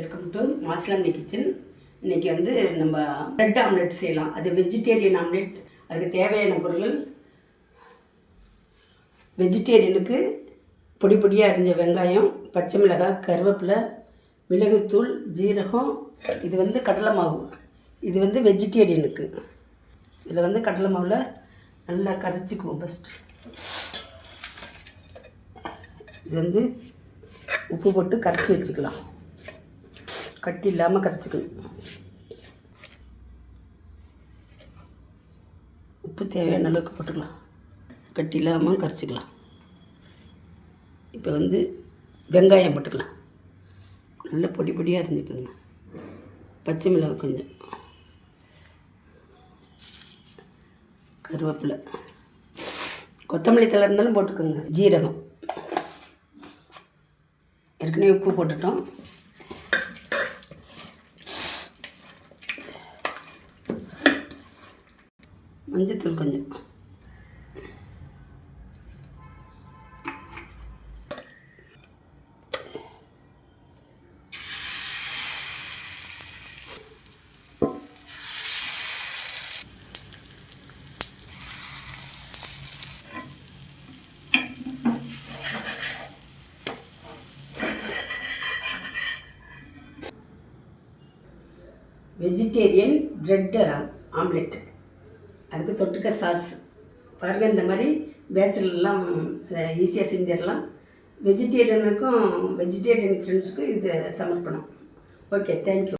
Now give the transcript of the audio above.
Welcome to மாஸ்லாமி kitchen. இன்றைக்கி வந்து நம்ம பிரெட் ஆம்லெட் செய்யலாம். அது வெஜிடேரியன் ஆம்லெட். அதுக்கு தேவையான பொருட்கள்: வெஜிடேரியனுக்கு பொடி பொடியாக அரிஞ்ச வெங்காயம், பச்சை மிளகாய், கருவேப்பிலை, மிளகுத்தூள், ஜீரகம். இது வந்து கடலை மாவு. இது வந்து வெஜிடேரியனுக்கு. இதில் வந்து கடலை மாவில் நல்லா கரைச்சிக்குவோம். ஃபஸ்ட்டு இது வந்து உப்பு போட்டு கரைச்சி வச்சுக்கலாம். கட்டி இல்லாமல் கரைச்சிக்கணும். உப்பு தேவையான அளவுக்கு போட்டுக்கலாம். கட்டி இல்லாமல் கரைச்சிக்கலாம். இப்போ வந்து வெங்காயம் போட்டுக்கலாம். நல்லா பொடி பொடியாக அரிஞ்சுக்கோங்க. பச்சை மிளகாய் கொஞ்சம், கருவேப்பிலை, கொத்தமல்லி தழை இருந்தாலும் போட்டுக்கோங்க. ஜீரகம். ஏற்கனவே உப்பு போட்டுட்டோம். மஞ்சத்தூள் கொஞ்சம். Vegetarian bread omelette. அதுக்கு தொட்டுக்க சாஸ் பாருங்கள். இந்த மாதிரி பேச்சுலர்லாம் ஈஸியாக செஞ்சிடலாம். வெஜிடேரியனுக்கும் வெஜிடேரியன் ஃப்ரெண்ட்ஸுக்கும் இது சமர்ப்பணம். Okay, thank you.